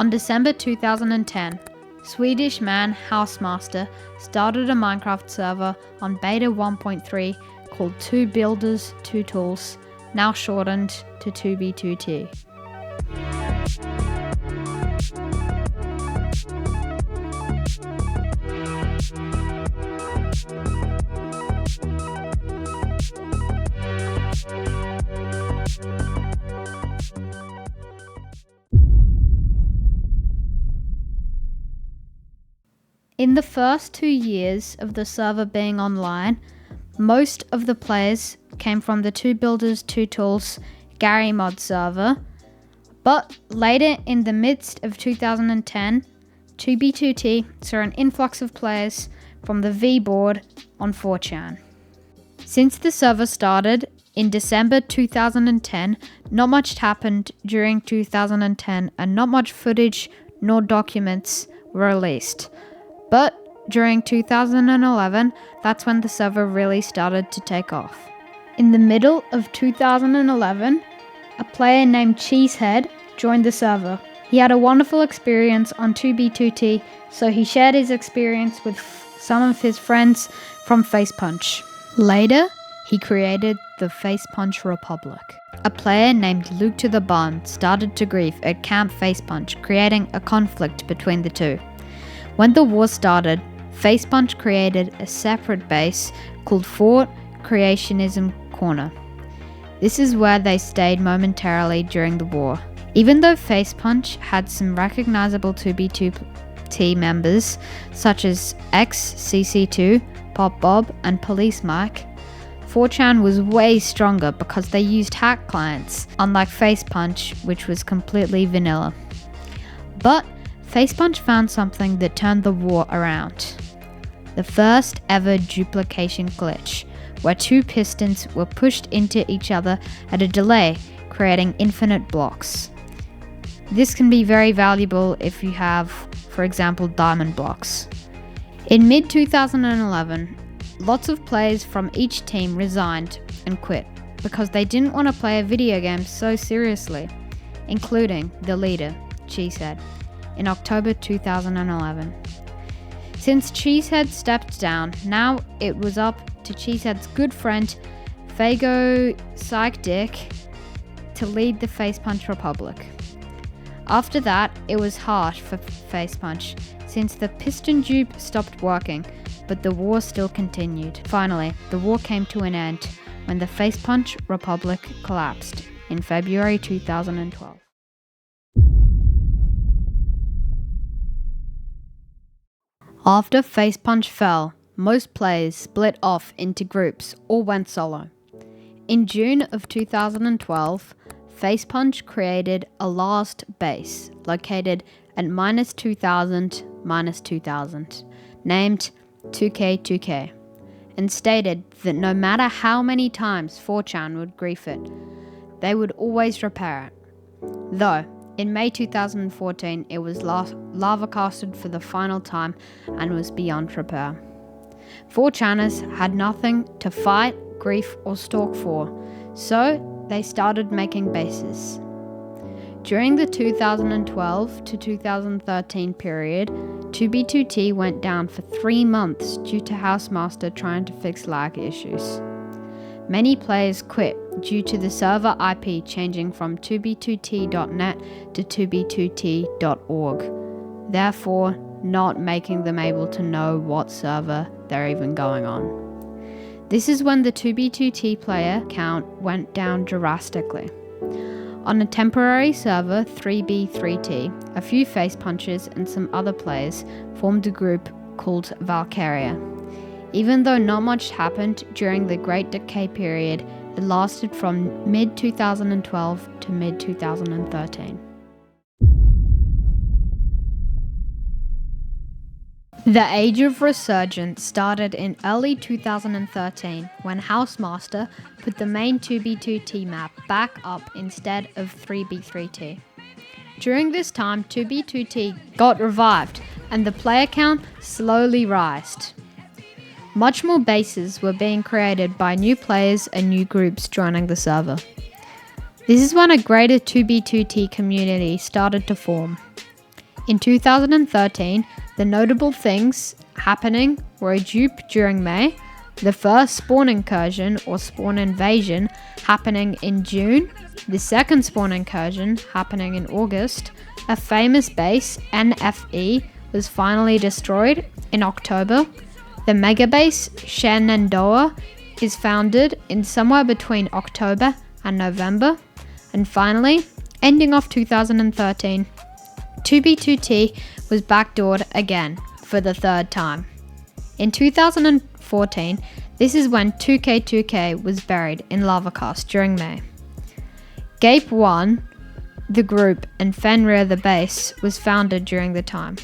On December 2010, Swedish man Housemaster started a Minecraft server on beta 1.3 called 2 Builders 2 Tools, now shortened to 2B2T. In the first 2 years of the server being online, most of the players came from the 2 Builders 2 Tools Gary mod server, but later in the midst of 2010, 2B2T saw an influx of players from the V board on 4chan. Since the server started in December 2010, not much happened during 2010 and not much footage nor documents were released. But during 2011, that's when the server really started to take off. In the middle of 2011, a player named Cheesehead joined the server. He had a wonderful experience on 2B2T, so he shared his experience with some of his friends from Facepunch. Later, he created the Facepunch Republic. A player named Luke to the Barn started to grief at Camp Facepunch, creating a conflict between the two. When the war started, Facepunch created a separate base called Fort Creationism Corner. This is where they stayed momentarily during the war. Even though Facepunch had some recognizable 2B2T members, such as XCC2, Pop Bob, and Police Mike, 4chan was way stronger because they used hack clients, unlike Facepunch, which was completely vanilla. But Facepunch found something that turned the war around. The first ever duplication glitch, where 2 pistons were pushed into each other at a delay, creating infinite blocks. This can be very valuable if you have, for example, diamond blocks. In mid-2011, lots of players from each team resigned and quit because they didn't want to play a video game so seriously, including the leader, Cheesehead, in October 2011. Since Cheesehead stepped down, now it was up to Cheesehead's good friend, Fago Psychdick, to lead the Facepunch Republic. After that, it was harsh for Facepunch, since the piston dupe stopped working, but the war still continued. Finally, the war came to an end when the Facepunch Republic collapsed in February 2012. After Facepunch fell, most players split off into groups or went solo. In June of 2012, Facepunch created a last base located at -2000, -2000, named 2K2K, and stated that no matter how many times 4chan would grief it, they would always repair it. Though, in May 2014, it was lava casted for the final time and was beyond repair. 4chaners had nothing to fight, grief, or stalk for, so they started making bases. During the 2012 to 2013 period, 2B2T went down for 3 months due to Housemaster trying to fix lag issues. Many players quit due to the server IP changing from 2b2t.net to 2b2t.org, therefore not making them able to know what server they're even going on. This is when the 2b2t player count went down drastically. On a temporary server, 3b3t, a few Facepunchers and some other players formed a group called Valkyria. Even though not much happened during the Great Decay period, it lasted from mid-2012 to mid-2013. The Age of Resurgence started in early 2013 when Housemaster put the main 2b2t map back up instead of 3b3t. During this time, 2b2t got revived and the player count slowly rised. Much more bases were being created by new players and new groups joining the server. This is when a greater 2b2t community started to form. In 2013, the notable things happening were a dupe during May, the first spawn incursion or spawn invasion happening in June, the second spawn incursion happening in August, a famous base, NFE, was finally destroyed in October, the mega base, Shenandoah, is founded in somewhere between October and November, and finally, ending off 2013, 2B2T was backdoored again for the third time. In 2014, this is when 2K2K was buried in Lavacast during May. Gape 1, the group, and Fenrir the base was founded during the time.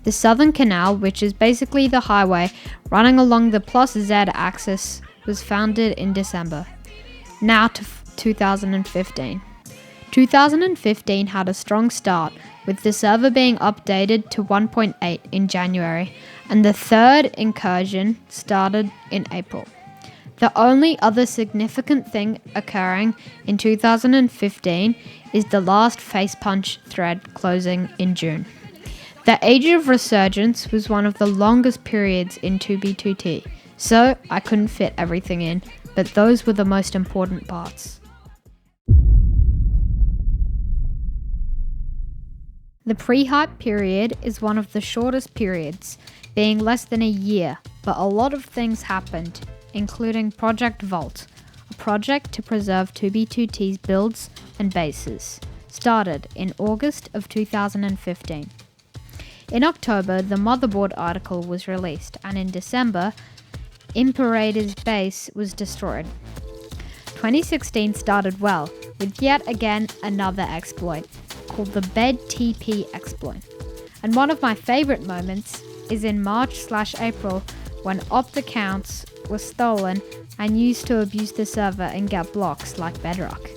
The Southern Canal, which is basically the highway running along the plus Z axis, was founded in December. Now to 2015. 2015 had a strong start, with the server being updated to 1.8 in January, and the third incursion started in April. The only other significant thing occurring in 2015 is the last face punch thread closing in June. The Age of Resurgence was one of the longest periods in 2B2T, so I couldn't fit everything in, but those were the most important parts. The pre-hype period is one of the shortest periods, being less than a year, but a lot of things happened, including Project Vault, a project to preserve 2B2T's builds and bases, started in August of 2015. In October, the motherboard article was released, and in December, Imperator's base was destroyed. 2016 started well, with yet again another exploit, called the BedTP exploit. And one of my favorite moments is in March/April when opt accounts were stolen and used to abuse the server and get blocks like Bedrock.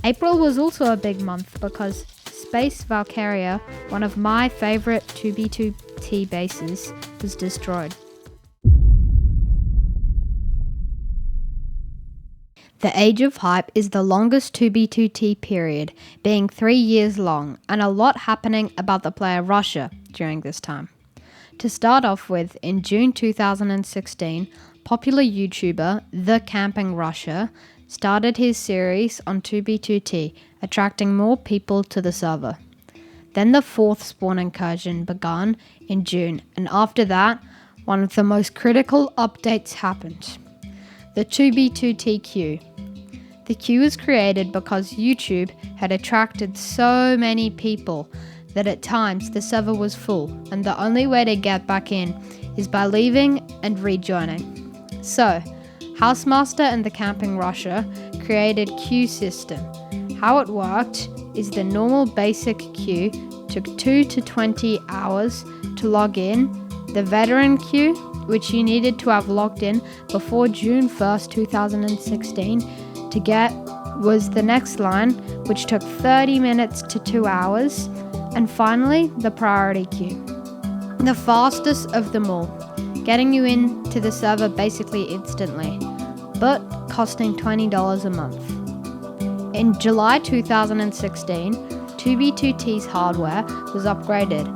April was also a big month because Space Valkyria, one of my favorite 2B2T bases, was destroyed. The Age of Hype is the longest 2B2T period, being 3 years long, and a lot happening about the player Russia during this time. To start off with, in June 2016, popular YouTuber The Camping Russia started his series on 2B2T, attracting more people to the server. Then the fourth spawn incursion began in June, and after that, one of the most critical updates happened. The 2B2T queue. The queue was created because YouTube had attracted so many people that at times the server was full, and the only way to get back in is by leaving and rejoining. So, Housemaster and the Camping Russia created queue system. How it worked is the normal basic queue took 2 to 20 hours to log in. The veteran queue, which you needed to have logged in before June 1st, 2016 to get, was the next line, which took 30 minutes to 2 hours. And finally, the priority queue, the fastest of them all, getting you into the server basically instantly, but costing $20 a month. In July 2016, 2B2T's hardware was upgraded,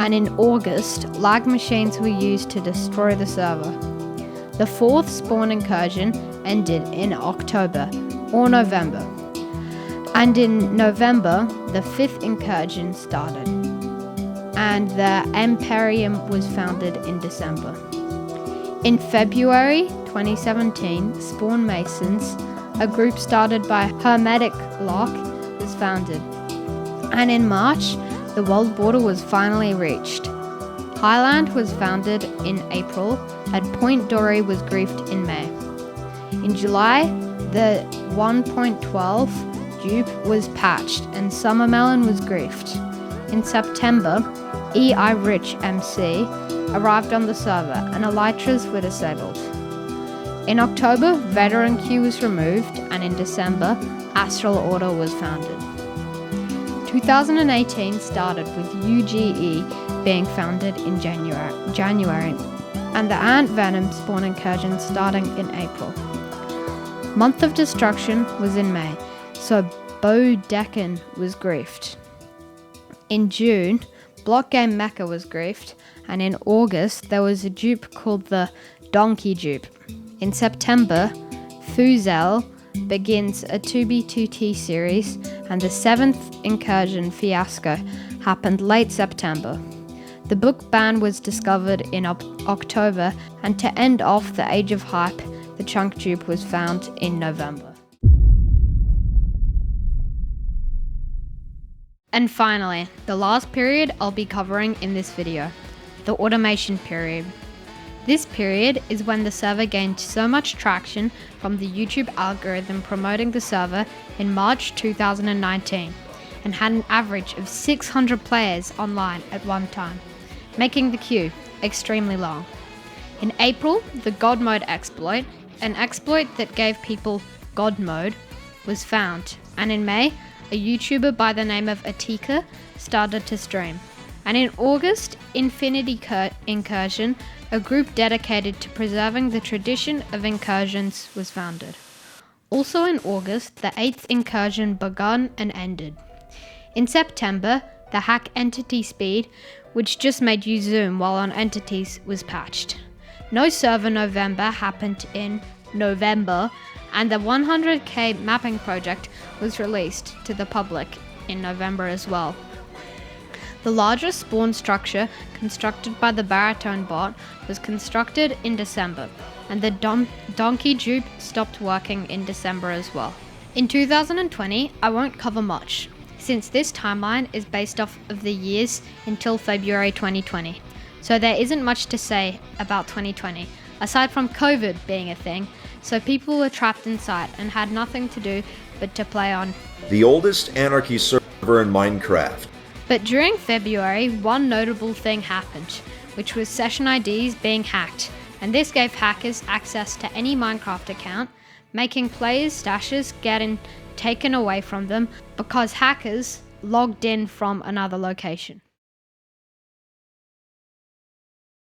and in August, lag machines were used to destroy the server. The fourth spawn incursion ended in October or November, and in November, the fifth incursion started, and the Imperium was founded in December. In February 2017, Spawn Masons, a group started by Hermetic Lock, was founded, and in March, the world border was finally reached. Highland was founded in April, and Point Dory was griefed in May. In July, the 1.12 dupe was patched, and Summer Melon was griefed. In September, EI Rich MC arrived on the server, and Elytras were disabled. In October, Veteran Q was removed, and in December, Astral Order was founded. 2018 started with UGE being founded in January, and the Ant Venom spawn incursion starting in April. Month of Destruction was in May, so Bo Decan was griefed. In June, Block Game Mecca was griefed, and in August there was a dupe called the Donkey Dupe. In September, Fuzel begins a 2B2T series, and the 7th incursion Fiasco happened late September. The book ban was discovered in October, and to end off the Age of Hype, the Chunk Dupe was found in November. And finally, the last period I'll be covering in this video, the automation period. This period is when the server gained so much traction from the YouTube algorithm promoting the server in March 2019 and had an average of 600 players online at one time, making the queue extremely long. In April, the God Mode exploit, an exploit that gave people God Mode, was found, and in May, a YouTuber by the name of Atika started to stream. And in August, Infinity Incursion, a group dedicated to preserving the tradition of incursions, was founded. Also in August, the 8th incursion begun and ended. In September, the hack entity speed, which just made you zoom while on entities, was patched. No server November happened in November, and the 100k mapping project was released to the public in November as well. The largest spawn structure constructed by the Baritone bot was constructed in December, and the Donkey Dupe stopped working in December as well. In 2020, I won't cover much, since this timeline is based off of the years until February 2020. So there isn't much to say about 2020, aside from COVID being a thing, so people were trapped inside and had nothing to do but to play on the oldest anarchy server in Minecraft. But during February, one notable thing happened, which was session IDs being hacked, and this gave hackers access to any Minecraft account, making players' stashes getting taken away from them because hackers logged in from another location.